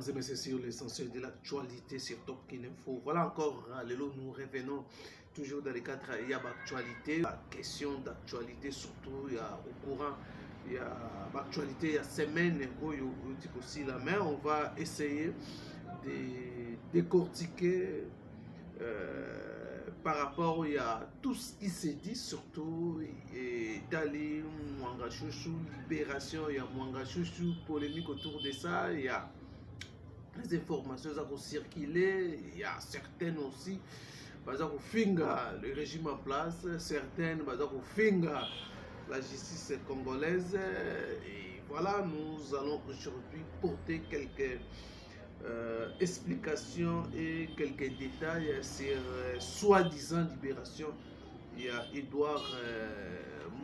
et messieurs, sur l'essentiel de l'actualité sur Top Kin Info. Voilà encore, nous revenons toujours dans les cadres, il y a l'actualité, la question d'actualité, surtout il y a au courant, il y a l'actualité, il y a semaine, aussi là, mais on va essayer de décortiquer par rapport à tout ce qui s'est dit, surtout Dali, Mwanga Chouchou, libération, il y a Mwanga Chouchou, polémique autour de ça, il y a les informations qui ont circulé, il y a certaines aussi, par exemple, le régime en place, certaines, par exemple, la justice congolaise, et voilà, nous allons aujourd'hui porter quelques explications et quelques détails sur soi-disant libération. Il y a Edouard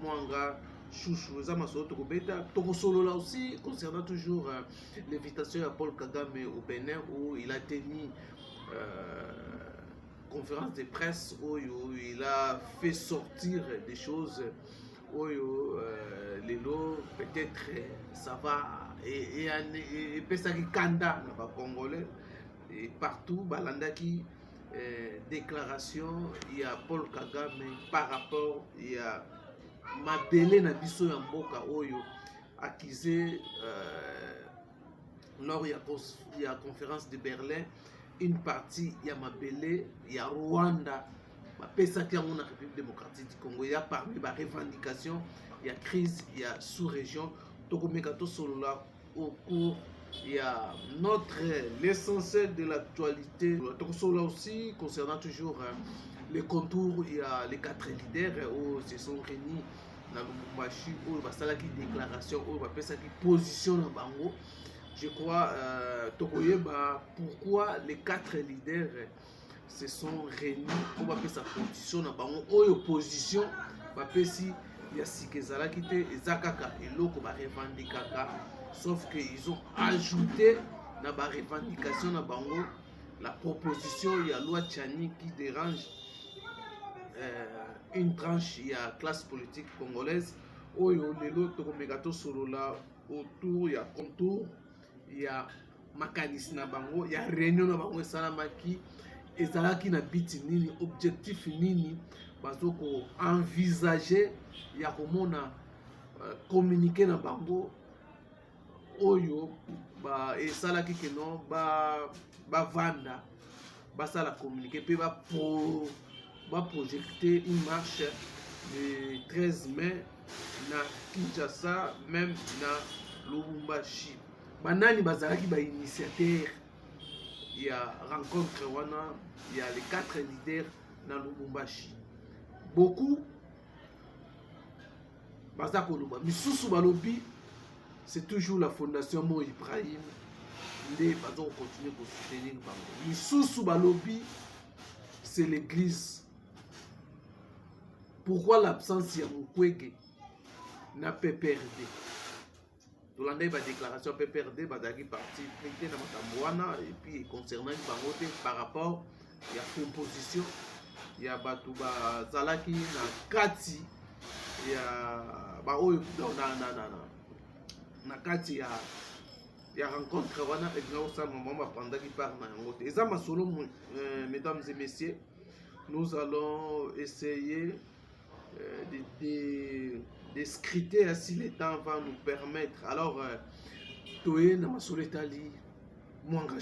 Mwanga Chouchou, Tokosolo là aussi, concernant toujours l'invitation à Paul Kagame au Bénin, où il a tenu conférence de presse, où il a fait sortir des choses, où les lots, peut-être ça va, et ça qui kanda, Congolais, et partout, Balandaki, déclaration, il y a Paul Kagame par rapport, il y a Mabele na biso ya mboka oyo accusé lors il y a conférence de Berlin, une partie il y a Mabele, il y a Rwanda, Pesaki en République démocratique du Congo, il y a parmi les revendications, il y a crise, il y a sous-région, Tokomekato Solola au cours. Il y a l'essentiel de l'actualité. Là aussi, concernant toujours les contours, il y a les 4 leaders où se sont réunis dans le Lubumbashi, où il y a une déclaration, où il y a une position dans Bango. Je crois, pourquoi les 4 leaders se sont réunis, où il y a sa position dans Bango, où il y a opposition, il y a Sikezala qui était Zakaka et l'autre revendiquer. Sauf qu'ils ont ajouté dans la revendication de Bango la proposition, il y a loi Tchani qui dérange une tranche, il y a classe politique congolaise, où il y a l'autre autour, il y a contour, il y a mécanisme na Bango, il y a réunion na Bango, Salamaki, et Zalaki na biti nini, objectif nini, parce qu'on envisager, il y a comment communiquer na Bango. Oyo ba esalaki ke non ba vanda basala communiquer pe ba projecter une marche le 13 mai na Kinshasa, même na Lubumbashi. Banani bazalaki ba initiateur, il y a rencontre wana, il y a les 4 leaders na Lubumbashi. Beaucoup baza koloba misusu balobi c'est toujours la fondation Mo Ibrahim. Les bazons continuer pour soutenir Bango. Misusu balobi, c'est l'église. Pourquoi l'absence de Mukwege na PPRD? Tolanda ba déclaration PPRD bazaki parti prêté na Matambouana, et puis concernant Bango par rapport il y a composition, il y a Batouba Zalaki na Kati, il y a ba oyo na kati ya rencontre wana ekausa maman pendant qui parle na yango te eza masolo. Mesdames et messieurs, nous allons essayer de scruter si le temps va nous permettre. Alors toye na masolo etali Mwanga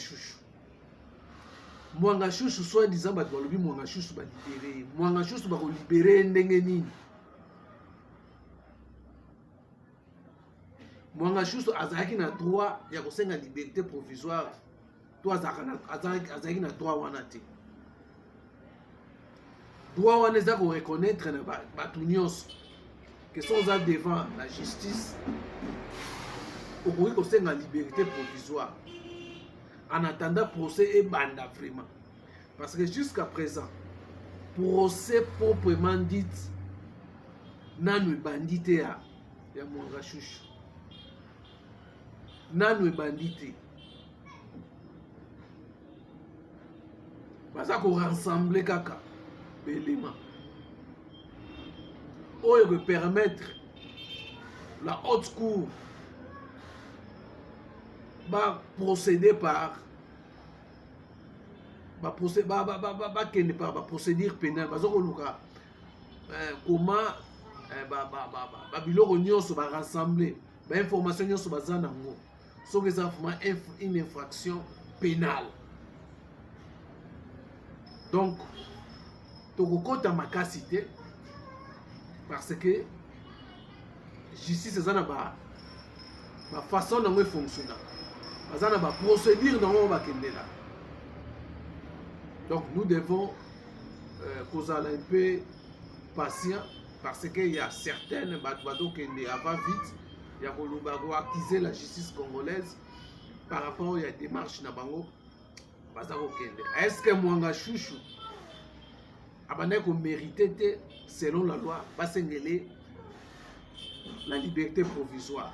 Chouchou soit disant bato balobi Mwanga Chouchou ba libérer Mwanga Chouchou ba ko libérer ndenge nini? Mwanga Chouchou azalaki na droit ya kosenga liberté provisoire, to azalaki na droit wana te. Droit wana eza ko reconnaître na bato nyonso que sont devant la justice, okoki kosenga liberté provisoire en attendant procès et banda vraiment, parce que jusqu'à présent procès proprement dit nanu bandite ya Mwanga Chouchou. Nanu bandité baza ko rassembler kaka élément oyo peut permettre la haute cour va procéder par procédure pénale. Comment biloko nyonso va rassembler information nyonso baza nango soki eza vraiment une infraction pénale. Donc tokokota makasi te parce que justice eza na façon nango efonctionna, baza na procédure nango bakendela. Donc nous devons kozala un peu patient parce qu'il y a certaines bateaux qui avant vite, il y a actiser la justice congolaise par rapport à la démarche na bango. Est-ce que Mwanga Chouchou a mérité selon la loi basengele la liberté provisoire?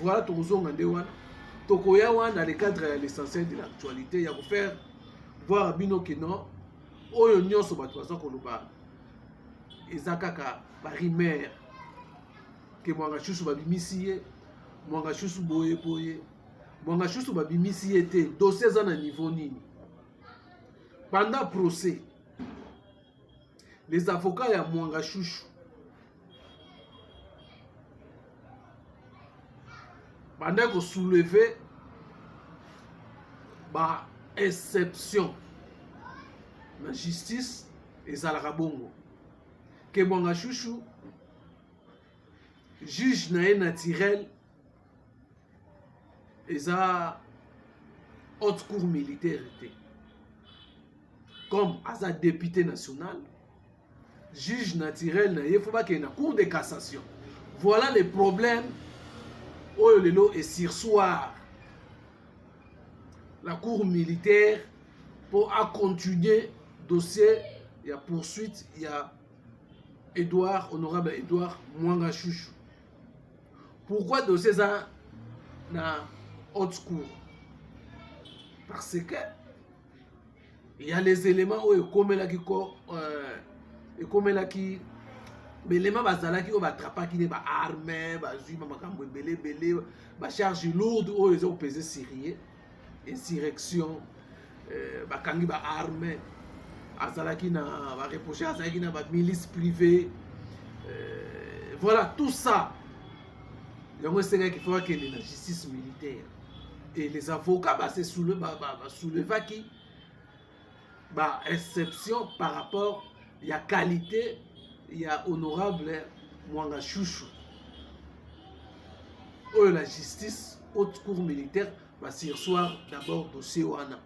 Voilà tout le Tokoya dans le cadre de l'essentiel de l'actualité, il y a pour faire voir bino que non oyo nyonso bato baza koloba eza kaka barimer ke Mwanga Chouchou babimisi ye, Mwanga Chouchou boye boye, Mwanga Chouchou babimisi ye te, dossier eza na niveau nini. Pendant procès, les avocats ya Mwanga Chouchou pendant que soulever ba exception la justice ezalaka bongo ke Mwanga Chouchou juge na ye naturel eza haute cour militaire te, comme aza député national juge naturel na ye faut pas qu'il y ait une cour de cassation. Voilà les problèmes oyo lelo et sursoir la cour militaire pour continuer dossier, il y a poursuite, il y a honorable Edouard Mwanga Chouchou. Pourquoi dossier ça na haute cour? Parce que il y a les éléments où qui belema bazalaki o batrapaki ne ba armée bazui makambo belé ba charge lourde o ezo peser sérieux insurrection bakangi ba armée azalaki na ba reprocher azalaki na ba milice privée, voilà tout ça yango senga qui faut que la justice militaire et les avocats se soulevaki ba exception par rapport il y a qualité, il y a honorable Mwanga Chouchou. Oh, la justice, haute cour militaire, va s'y recevoir d'abord dossier wana.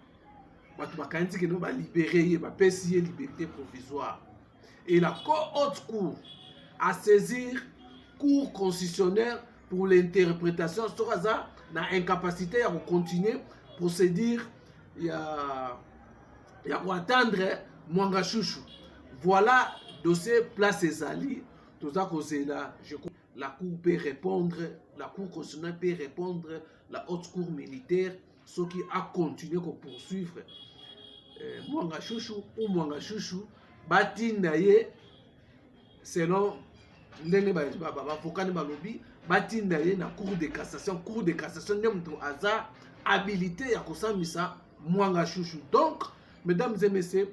Va libérer, va payer liberté provisoire. Et la haute cour a saisir cour constitutionnelle pour l'interprétation. C'est ça, na incapacité à continuer procédure, il y a pour attendre Mwanga Chouchou. Voilà dossier place Ezali, tout ça causé là, la cour peut répondre, la cour constitutionnelle peut répondre, la haute cour militaire, ce qui a continué pour poursuivre Mwanga Chouchou ou Mwanga Chouchou, batindaye selon ndenge avocat ba lobby, batindaye na cour de cassation n'aime to hasard habilité à kosambisa Mwanga Chouchou. Donc, mesdames et messieurs,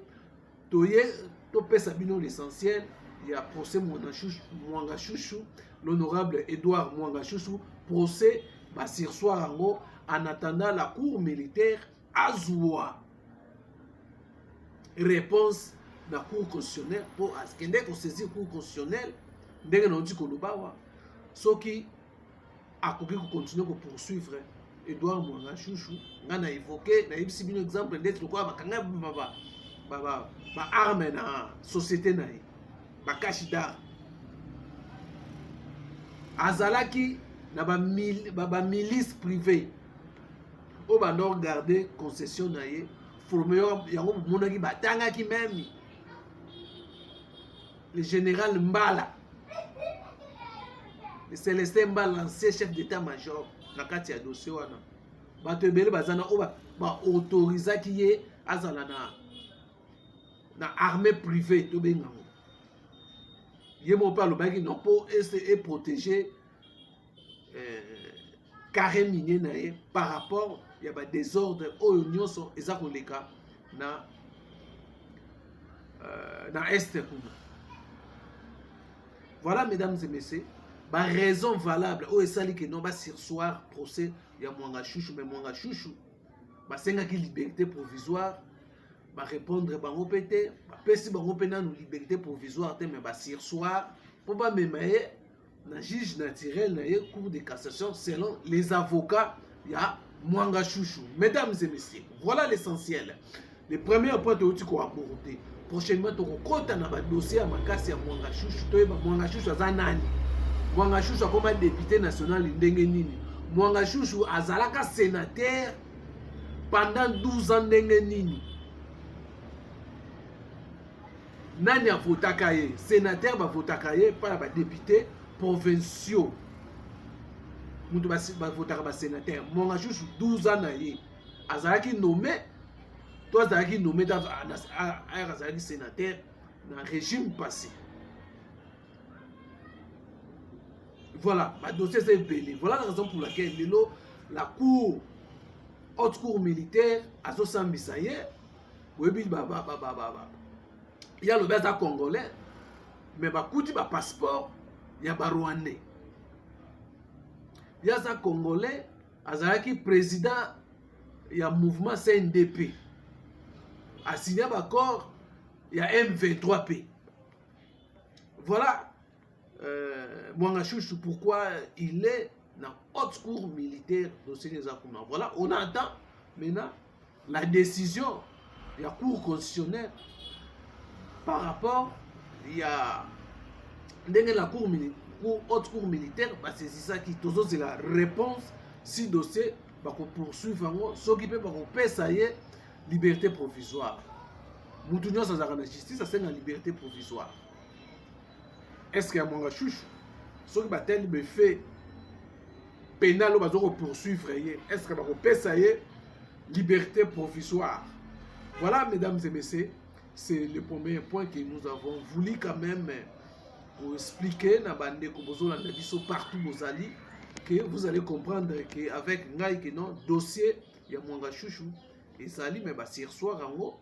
to pesa bino l'essentiel, il y a procès Mwanga Chouchou, l'honorable Edouard Mwanga Chouchou, procès basirsoir en attendant la cour militaire Azoua. Réponse de la cour constitutionnelle pour ce qui est saisir cour constitutionnelle, ndenge na dit kolobawa, ce qui a continuer pour poursuivre Edouard Mwanga Chouchou. On a évoqué, on a eu un exemple d'être quoi bakanga ba arme na société na ye ba kashida azalaki na ba milice privée o bando regarder concession na ye formé yango monaki batangaki même le général Mbala, le Célestin Mbala, l'ancien chef d'état-major na kati ya dossier wana bato ebele bazana o ba autorisaki ye azala na armée privée to bengango ye mo pa lobaki non pour essayer protéger carré minier par rapport il y a des désordre oyo nyonso eza koleka na est kuna. Voilà mesdames et messieurs, ba raison valable oyo esali ke non ba sursoir procès ya Mwanga Chouchou, mais Mwanga Chouchou ba senga ki liberté provisoire ba répondre bango pété ba pesi bango pena no liberté provisoire te, mais ba sursoir pour ba memaye na juge naturel na ye cour de cassation selon les avocats ya Mwanga Chouchou. Mesdames et messieurs, voilà l'essentiel. Le premier point que tu vas aborder. Prochainement, tu vas dans le dossier à Makasi à Mwanga Chouchou. Tu vas Mwanga Chouchou à Nani. Mwanga Chouchou comme député national ndenge nini. Mwanga Chouchou azalaka sénateur pendant 12 ans ndenge nini. Nani a votaka ye? Sénateur va votaka ye par ba député provinciaux. Moutou ba votaka ba sénateur. Mwanga Chouchou 12 ans na ye. Azalaki nommé, toi azalaki nommé azalaki sénateur dans le régime passé. Voilà, ma dossier c'est belé. Voilà la raison pour laquelle la cour, haute cour militaire, a sambisa ye, webi il y a le beza congolais, mais ba kuti ba passeport, il y a ba rwandais. Il y a ça congolais, azalaki président il y a mouvement CNDP. A signé un accord, il y a M23P. Voilà Mwanga Chouchou pourquoi il est dans haute cour militaire dossier des Akuna. Voilà, on attend maintenant la décision de la cour constitutionnelle par rapport il y a la cour haute cour militaire, c'est ça qui c'est la réponse si dossier va poursuivre s'occuper par ça y est liberté provisoire. Moutounion sans la justice, ça c'est la liberté provisoire. Est-ce qu'il y a Mwanga Chouchou? Ce qui va tel me fait pénal ou va poursuivre, est-ce qu'il va ça y est liberté provisoire? Voilà mesdames et messieurs, c'est le premier point que nous avons voulu quand même pour expliquer na bande kobozo la biso partout bozali que vous allez comprendre que avec ngai que non dossier ya Mwanga Chouchou et sali mais ba sur soir rango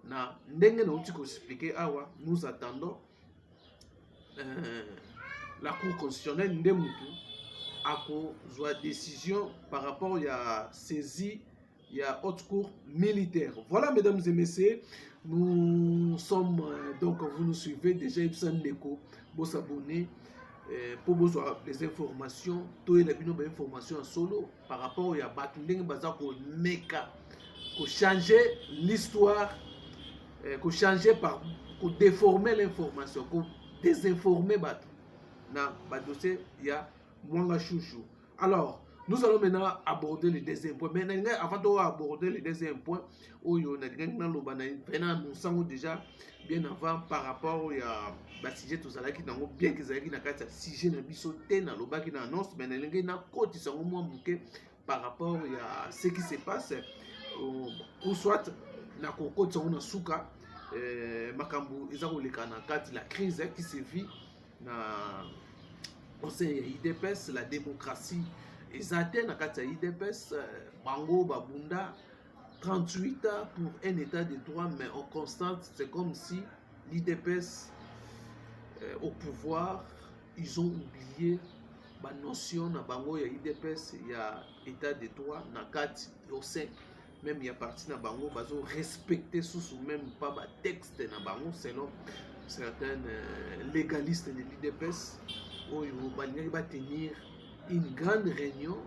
na ndenge na uti ko expliquer awa nous attendons la cour constitutionnelle ndemutu ako zwa décision par rapport à saisie il y a haute cour militaire. Voilà mesdames et messieurs, nous sommes donc vous nous suivez déjà Ibsen Deko, vous vous abonnez pour vous avoir des informations, tout les informations en solo par rapport à Batundeng Bazako Meka, pour changer l'histoire, pour changer par, pour déformer l'information, pour désinformer Batu. Dans le dossier, il y a Mwanga Chouchou. Alors, nous allons maintenant aborder le deuxième point. Mais avant d'aborder le deuxième point, nous savons déjà bien avant par rapport à sujet tout ça qui n'a bien que ça qui n'a pas sujet na bisoté na loba qui n'annonce mais na côté ça au moins bouquet par rapport à ce qui se passe ou soit na côté on a souka makambu ezako lekana kati la crise qui se vit na conseil IDPS la démocratie ezate na kati IDPS bango babunda 38 ans pour un état de droit, mais on constate, c'est comme si l'IDPS au pouvoir, ils ont oublié la notion na bango ya IDPS, il y a état de droit, na kati au sein, même il y a parti na bango, bazo respecter sous même pas ba texte na bango selon certains légalistes de l'IDPS, où ils vont tenir une grande réunion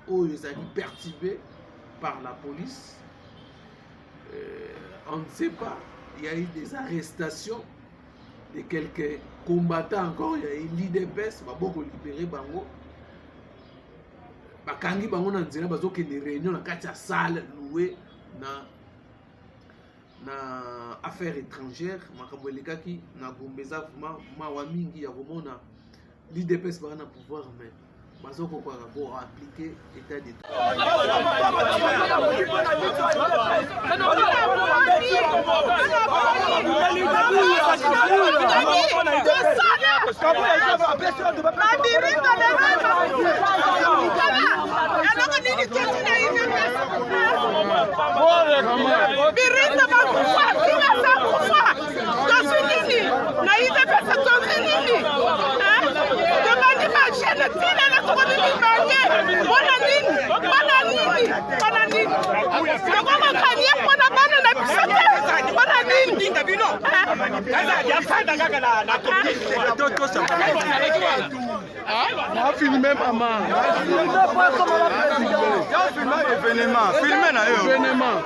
où ils ont perturbé par la police. On ne sait pas, il y a eu des arrestations de quelques combattants encore, il y a eu l'IDPS, il y a beaucoup libéré bango. Bakangi bango na nzela bazo ke des réunions na kati ya salle louée na affaires étrangères makambo elekaki na gombeza vraiment mawa mingi ya komona l'IDPS ba na pouvoir mais bazoko kwa ko appliquer état de Filmé maman. Événement. Filmé na yo. Événement.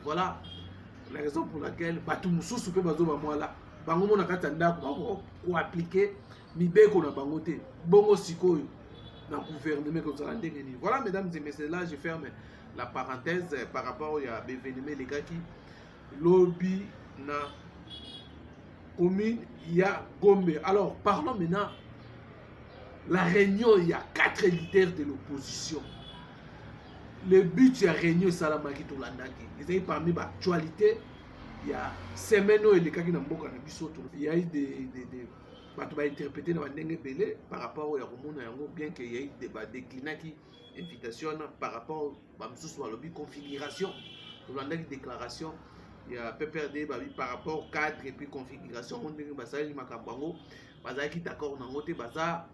Voilà la raison pour laquelle Batou Moussous peut bazo ba là. Bango mona katanda ko appliquer mibeko na bango te. Bongo sikoyo na gouvernement ko zala ndenge ni. Voilà mesdames et messieurs, là je ferme la parenthèse par rapport à l'événement les gars qui lobby na commune ya Gombe. Alors parlons maintenant la réunion, il y a 4 leaders de l'opposition. Le but de la réunion Salamaki Tolandaki. Ils ont parmi l'actualité, il y a Semeno et les Kaki Namboka Nabisoto. Il y a eu des interprétés dans le Belé par rapport au Yaromona Yango, bien qu'il y ait des déclinats qui invitation par rapport à la configuration. Tolandaki déclaration. Il y a PPRD par rapport au cadre et puis configuration. On dit que ça y est, Makambango, Bazaki d'accord Nangote Baza.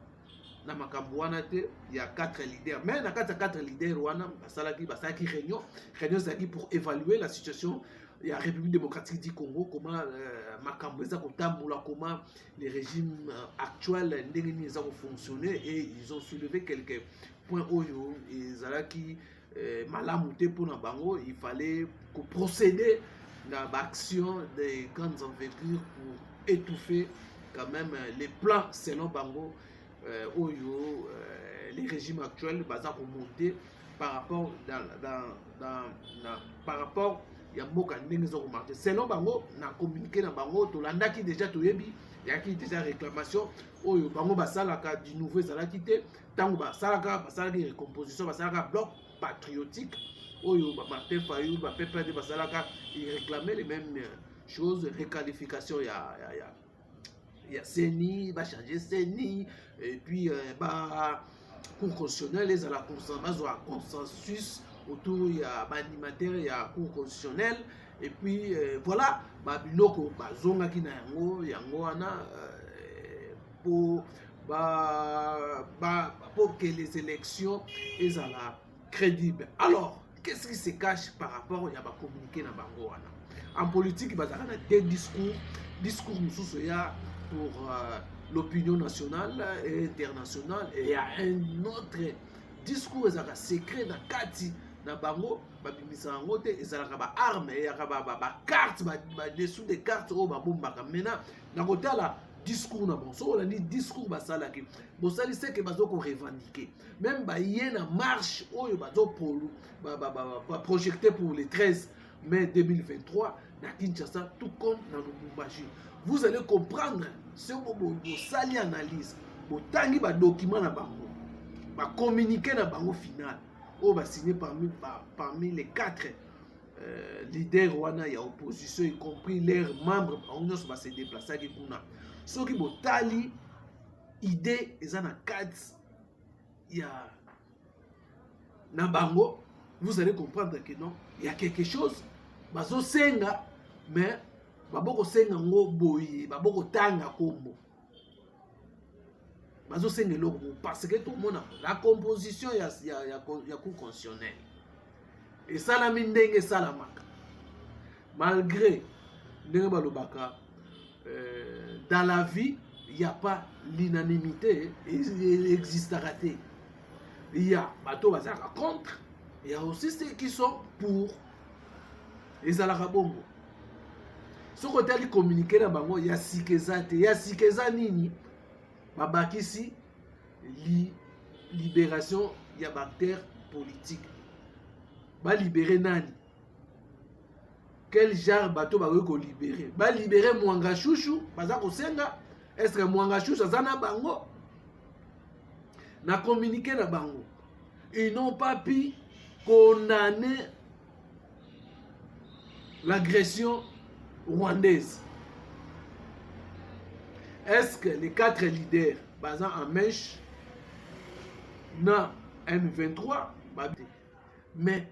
Na makambuana te, il y a 4 leaders. Mais dans 4 leaders, Basalaki réunion pour évaluer la situation. Il y a la République démocratique du Congo, comment comment les régimes actuels ont fonctionné et ils ont soulevé quelques points où ils malamouté pour la bango. Il fallait procéder à l'action des grandes envergures pour étouffer quand même les plans selon Bango. Les régimes actuels basés remonter par rapport par rapport il y a beaucoup de remarqué selon Bango na communiqué na Bango Tolanda qui déjà toyebi il y a qui déjà réclamation oyo Bango basalaka du nouveau ezalaki te tango basalaka recomposition basalaka bloc patriotique oyo Martin Fayou PPRD basalaka il réclamait les mêmes choses requalification il y a CENI, va changer CENI, et puis cours constitutionnel, les à la consensus autour, il y a animateur, il y a cours constitutionnel, et puis voilà, Biloko, Zonga qui n'a yango pour que les élections soient crédibles. Alors, qu'est-ce qui se cache par rapport à communiquer dans Bango? En politique, il y a des discours pour l'opinion nationale et internationale, et il y a un autre discours secret dans Kati na bango babimisa yango te ezalaka ba arme eyaka ba carte ba dessous des cartes oyo babombaka maintenant na kotala discours na bon so on a dit discours basalaki bosali seke bazoko revendiquer même baye na marche oyo bazopolu projecté pour le 13 mai 2023 na Kinshasa tout comme na Lubumbashi. Vous allez comprendre ce que vous sali analyse botangi ba document na bango ba communiquer na bango final o ba signé parmi les 4 leaders wana ya opposition, y compris leurs membres on va se déplacer ki kuna soki botali idée ezana 4 ya na bango, vous allez comprendre que non, il y a quelque chose bazo senga mais baboko senga ngo boyi baboko tanga kombo bazo senga loko parce que tout le monde la composition ya cour constitutionnel et ça la mindenge salamaka malgré ndenge balobaka dans la vie il n'y a pas l'unanimité, il existera te. Il y a bateau bazaka contre, il y a aussi ceux qui sont pour les alarabongo. Ce côté ali communiquer na bango ya sikeza te, ya sikeza nini babakisi libération ya bactère politique. Ba libérer nani? Quel genre bateau ba ko libérer? Ba libérer Mwanga Chouchou, baza ko senga. Est-ce que Mwanga Chouchou azana bango? Na communiquer na bango. Ils n'ont pas pu condamner l'agression rwandaise. Est-ce que les 4 leaders basant en mèche na M23 mais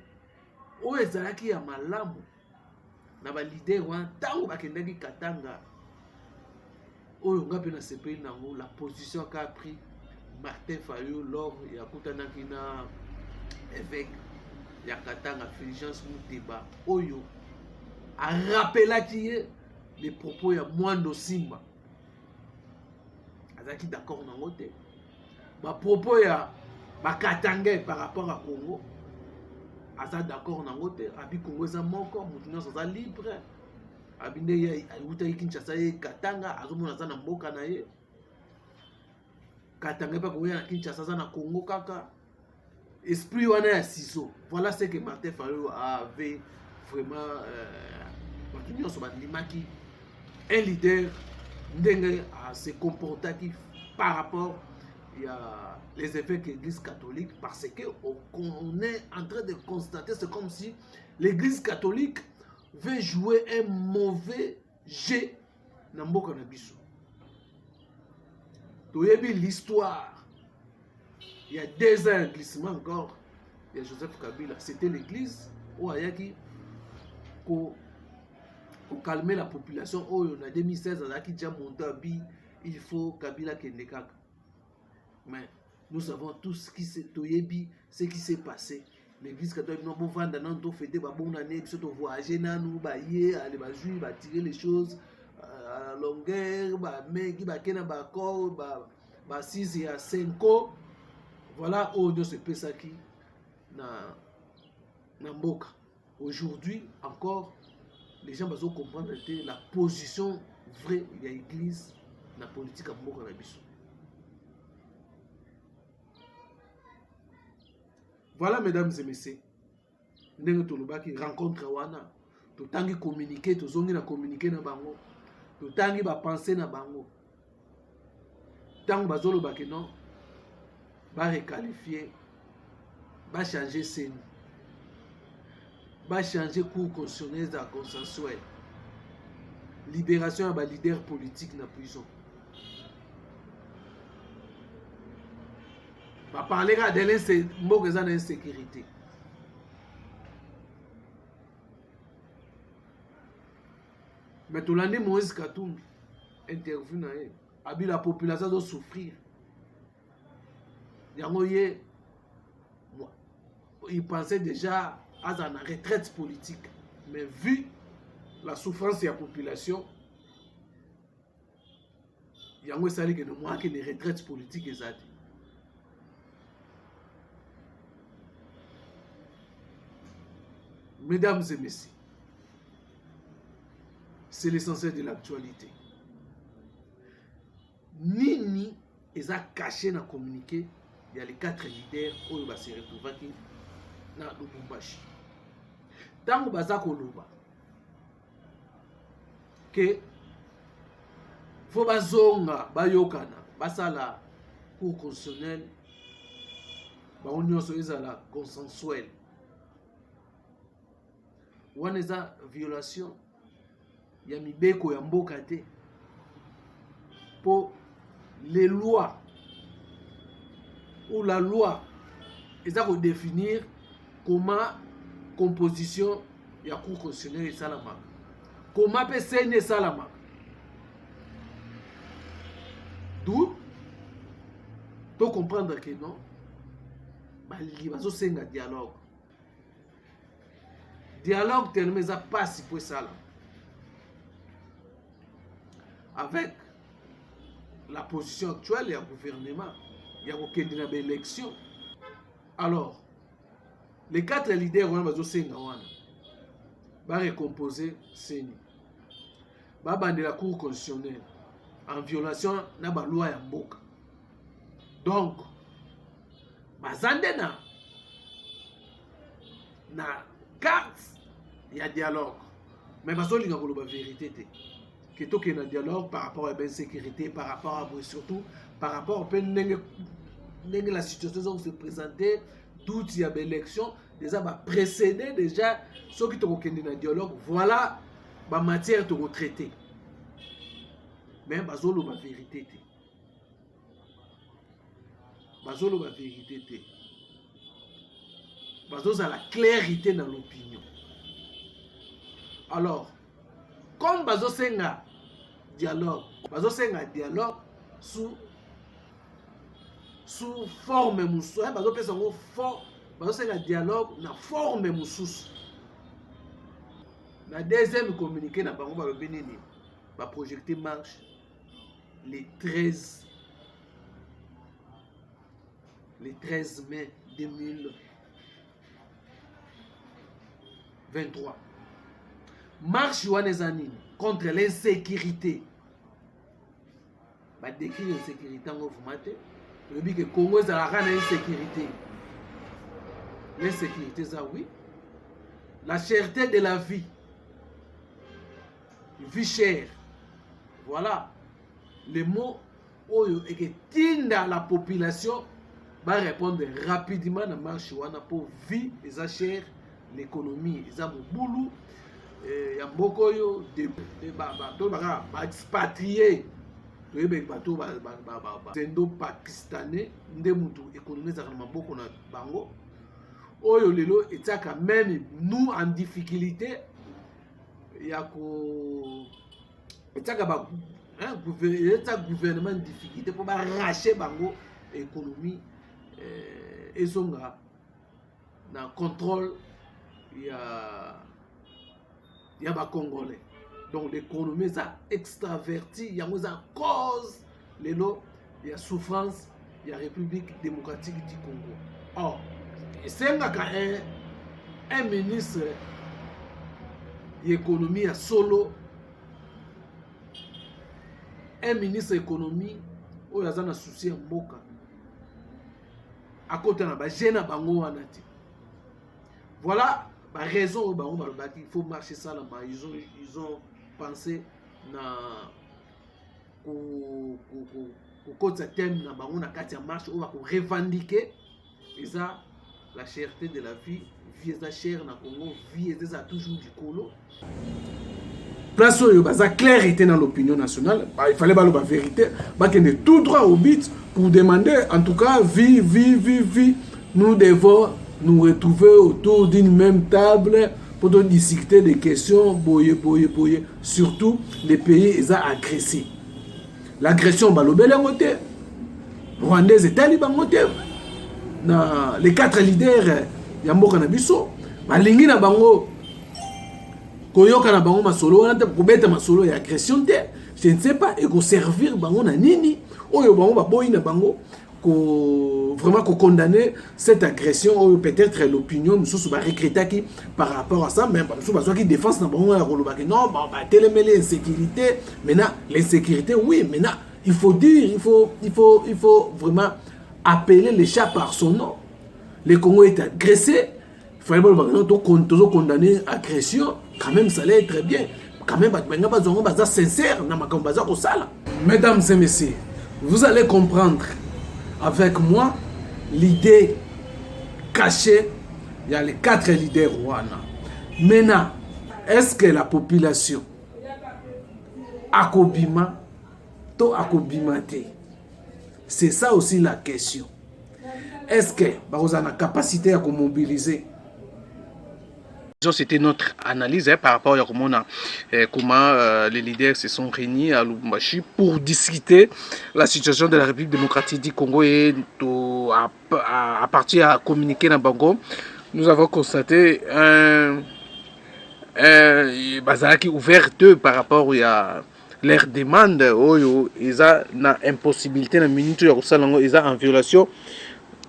oyo ezalaki ya malamu na ba leader wana ntango bakendaki Katanga oyo nga mpe na sepeli nango la position qu'a pris Martin Fayulu lors ya kutanaki na évêque ya Katanga Fulgence Muteba oyo arapelaki ye les propos ya Mwando Simba azaki d'accord nango te ba propos ya bakatangais par rapport à Congo aza d'accord nango te abi Congo eza moko mutu nyonso aza libre abi nde ye awutaki Kinshasa ye Katanga azomona aza na mboka na ye Katanga pa koya na Kinshasa aza na Congo kaka esprit wana ya ciseau. Voilà ce que Martin Fayulu avait vraiment bato nyonso balimaki un leader ndenge se comportaki par rapport à les effets de l'église catholique, parce qu'on est en train de constater, c'est comme si l'église catholique veut jouer un mauvais jeu dans mboka na biso. Toyebi l'histoire, il y a 2 ans un glissement encore, il y a Joseph Kabila, c'était l'église où ayaki pour calmer la population. Oh, en 2016 azaki déjà monté à bi, il faut Kabila kende kaka. Mais nous savons tous ce qui s'est passé. L'église catholique n'a pas vendu dans notre fête, bah bon année, puis surtout voyager dans nous, bah y aller, bah jouer, bah tirer les choses à la longueur, bah mais qui bah kena bah corps, bah 6 et à 5 ans. Voilà où nous se passe ça qui na mboka. Aujourd'hui encore, les gens vont comprendre la position vraie de l'église dans la politique à mboka na biso. Voilà, mesdames et messieurs, ndenge tolobaki rencontre wana, totangi communiquer, tozongi na communiquer na bango, totangi ba penser na bango. Tango bazolobaki non, ba requalifier, ba changer scène, ba changer cours constitutionnel à consensuel, libération à ba leader politique na prison. Va parler de l'insécurité. Mais tout l'année, Moïse Katumbi interview a vu la population doit souffrir. Il pensait déjà à une retraite politique. Mais vu la souffrance de la population, il y a une retraite politique. Mesdames et messieurs, c'est l'essentiel de l'actualité. Nini est caché dans le communiqué. Il y a les 4 leaders qui vont se retrouver dans Lubumbashi. Tant que baza koloba que faut bazonga bayokana basala cour constitutionnel ba union ezala consensuel. Wana eza violation ya mibeko ya mboka te pour les lois ou la loi eza ko définir comment composition ya cour constitutionnelle et salamaka, comment peut CNE salamaka. D'où to comprendre que non bali bazo senga dialogue. Dialogue tellement ça passe pour ça là. Avec la position actuelle, il y a un gouvernement, il y a aucune élection. Alors, les 4 leaders vont recomposer CENI. Ba bande la cour constitutionnelle en violation de la loi ya mboka. Donc, bazande na carte il y a dialogue, mais il y a la vérité que tout est un dialogue par rapport à la sécurité, par rapport à surtout par rapport à la situation qui se présentait, d'où il y a l'élection déjà précédé déjà ceux qui ont un dialogue. Voilà ba matière to retraité mais bazolo ba vérité te bazolo ba vérité te bazoza la clarité dans l'opinion. Alors comme bazosenga dialogue sous forme musu bazopesa ngo bazosenga dialogue na forme mususu. La deuxième communiqué na bango balobi nini ba projecter marche le 13 mai 2023. Marche wana eza nini contre l'insécurité. Ba décrit l'insécurité ngo vumate. Lobi que Congo ezalaka na insécurité. L'insécurité ça oui. La cherté de la vie. Vie chère. Voilà. Le mot oyo et que tinda la population va répondre rapidement na marche wana pour vie eza chère, l'économie eza mobulu ya mboko yo de ba expatrié toyebe bato ba zendo pakistanais nde mutu économie za na maboko na bango oyo lelo etaka même nous en difficulté ya ko etaka ba gouvernement en difficulté pour ba racher bango économie ezonga na contrôle ya ba congolais. Donc l'économie est extravertie, il y a cause lelo il y a souffrance, il y a République démocratique du Congo. Or, c'est un ministre de l'économie à solo, un ministre de l'économie où il y a un souci en boka. À côté de la gêne à bango wanati. Voilà la raison où il faut marcher ça là-bas. Ils ont pensé na côté thème na bango na katia marche où va revendiquer ça la cherté de la vie est chère na Congo vie est toujours du colo. Place où il y a clarité dans l'opinion nationale, il fallait la vérité, qu'il y ait tout droit au but pour demander, en tout cas, vie, nous devons nous retrouver autour d'une même table pour discuter des questions, boye, surtout les pays ils ont agressé. L'agression, balobele rwandais et talibans, les 4 leaders, Yamboka Nabiso, balingi na bango, koyoka na bango masolo wana te kobeta masolo ya agression te, je ne sais pas, et ko servir bango na nini oyo bango ba boyi na bango ko vraiment ko condamner cette agression peut-être l'opinion mususu ba regrettaki par rapport à ça, même mususu bazwa ki défense na bango ya koloba que non ba télémele insécurité. Maintenant l'insécurité oui, maintenant il faut dire, il faut vraiment appeler les chats par son nom. Le Congo est agressé, il fallait pas condamner agression. Quand même, ça allait très bien. Quand même, c'est sincère. Mesdames et messieurs, vous allez comprendre avec moi l'idée cachée. Il y a les 4 leaders rwandais. Maintenant, est-ce que la population akobima to akobimate? C'est ça aussi la question. Est-ce que vous avez la capacité à mobiliser? C'était notre analyse par rapport à comment les leaders se sont réunis à Lubumbashi pour discuter la situation de la République démocratique du Congo et à partir à communiquer dans Bango. Nous avons constaté un bazar qui est ouvert par rapport à leur demande. Ils ont une impossibilité, une minute, ils ont en violation.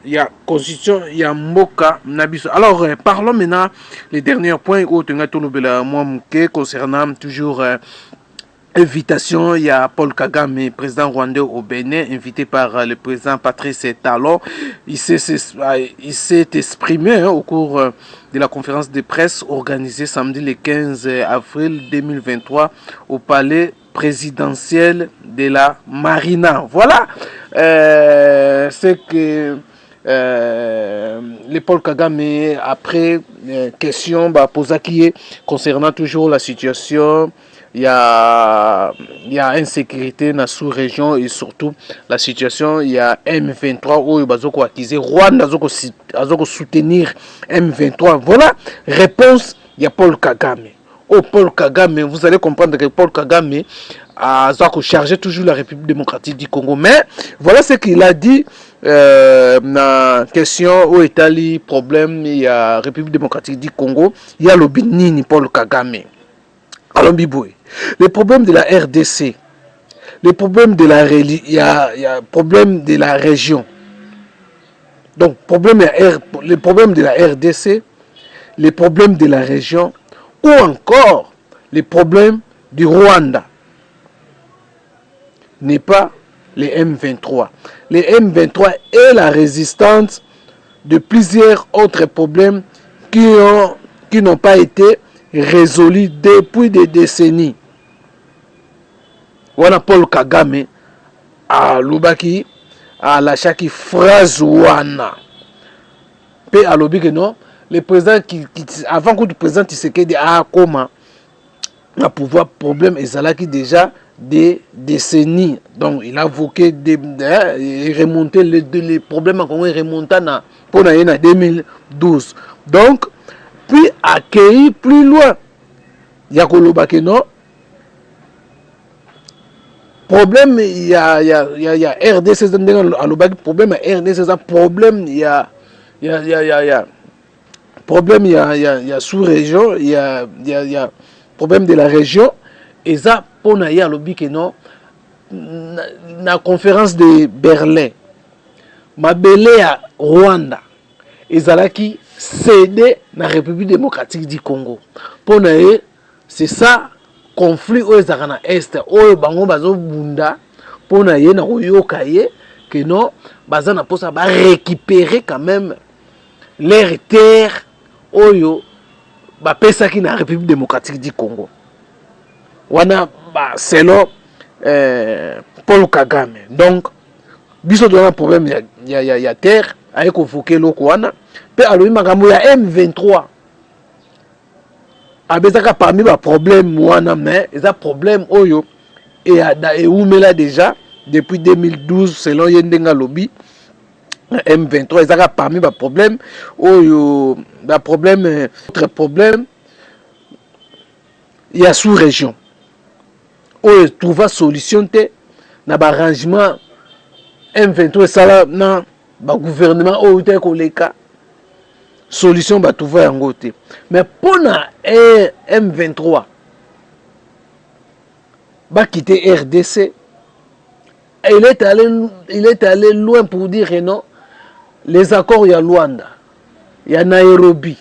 Il y a constitution, il y a Moka Nabiso. Alors, parlons maintenant les derniers points concernant toujours invitation. Il y a Paul Kagame, président rwandais au Bénin, invité par le président Patrice Talon. Il s'est exprimé au cours de la conférence de presse organisée samedi le 15 avril 2023 au palais présidentiel de la Marina. Voilà ce que le Paul Kagame, après question posée qui est concernant toujours la situation, il y a insécurité dans la sous-région et surtout la situation, il y a M23 où il va accuser Rwanda à soutenir M23. Voilà, réponse, il y a Paul Kagame. Oh, Paul Kagame, vous allez comprendre que Paul Kagame a chargé toujours la République démocratique du Congo. Mais voilà ce qu'il a dit dans la question où est le problème, il y a la République démocratique du Congo, il y a le Bénin, Paul Kagame. Alors, le problème de la RDC, le problème de la il y a problème de la région. Donc, le problème de la RDC, les problèmes de la région, ou encore les problèmes du Rwanda, n'est pas les M23. Les M23 est la résistance de plusieurs autres problèmes qui n'ont pas été résolus depuis des décennies. Wana Paul Kagame a lubaki a lâchaki phrase wana. Pe a lobi que non, le président avant que le président Tshisekedi a comment à pouvoir problème ezalaki déjà des décennies. Donc il a invoqué remonter les problèmes en Congo remontant pour 2012. Donc puis accueilli plus loin. Il y a kolobaki non. Problème il y a RDC problème RDC problème il y a problème il y a sous-région il y a problème de la région et ça pour na ya lobi que non na conférence de Berlin mabele ya Rwanda ezalaki cédé na République démocratique du Congo pour na c'est ça conflit aux na est oyo bango bazo bunda pour na ye na koyoka ye que non baza na posa ba récupérer quand même leur terre oyo ba pesa ki na République démocratique du Congo wana selon Paul Kagame. Donc biso do na problème ya terre ay ko foké loko wana pe alobi makambo ya M23 abezaka parmi ba problème wana mais eza problème oyo et oumela déjà depuis 2012 selon Yendenga lobby M23 ezaka parmi ba problème oyo ba problème autre problème il y a sous région oyo trouver solution te na ba arrangement M23 sala na ba gouvernement oyo te koleka solution ba trouver yango te. Mais pour na M23 ba quitter RDC, il est allé loin pour dire que non, les accords ya Luanda, ya Nairobi,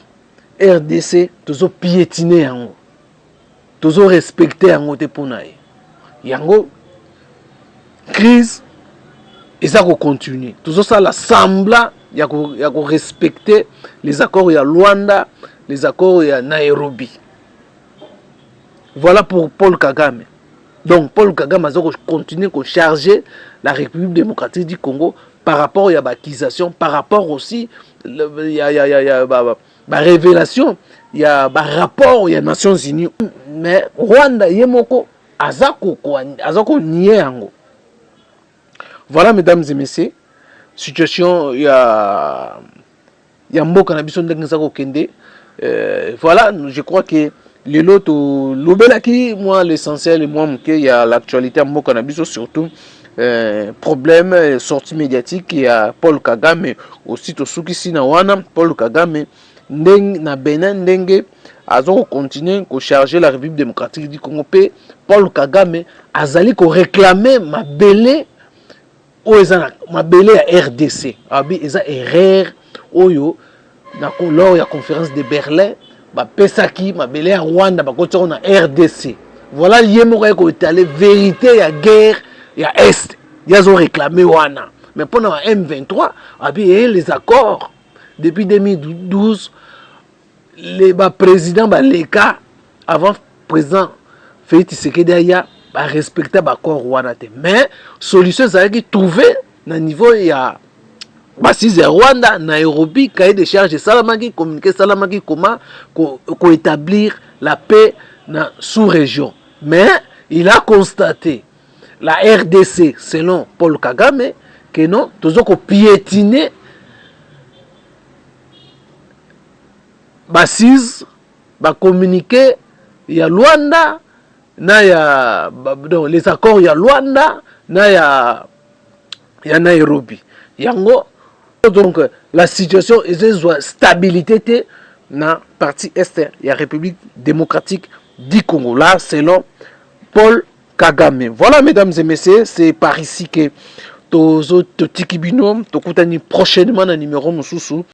RDC, toujours piétiner yango, toujours respecter yango te pour na yango crise et ça va continuer. Toujours ça l'assemblée il y a respecter les accords il y a Luanda, les accords il y a Nairobi. Voilà pour Paul Kagame. Donc Paul Kagame a continué à charger la République démocratique du Congo par rapport à l'accusation, par rapport aussi il y a révélation, il y a rapport il y a Nations Unies. Mais Rwanda yemoko azako nié yango. Voilà mesdames et messieurs. Situation il y a mboka na biso ndenge za ko kende voilà je crois que le lot lobelaki moi l'essentiel moi il y a l'actualité à mboka na biso surtout problème sortie médiatique il y a Paul Kagame aussi to sukisi na wana Paul Kagame ndenge na Benin ndenge azo continuer ko charger la République démocratique du Congo pe Paul Kagame azali ko réclamer mabele oyo mabele ya RDC abi eza erreur oyo na lors ya conférence de Berlin ba pesaki mabele ya Rwanda ba kotia na RDC. Voilà lié moko ko étaler vérité ya guerre ya est yazo réclamer wana mais pendant M23 abi les accords depuis 2012 les présidents leka avant président Félix Tshisekedi aya ba respecter ba accord wana te mais solution ça qui trouver na niveau ya Basis ya Rwanda, Nairobi, cahier de charge salamaki, communiqué salamaki, comment établir la paix dans sous-région. Mais il a constaté, la RDC, selon Paul Kagame, que non, tous ont piétiné basis, communiqué, il y a Luanda, donc les accords, il y a Luanda, il y a Nairobi. Yango, donc la situation est une stabilité dans la partie est, il y a République démocratique du Congo. Là, selon Paul Kagame. Voilà, mesdames et messieurs, c'est par ici que Tozo Tikibino, Tokutani prochainement dans le numéro Moussoussou.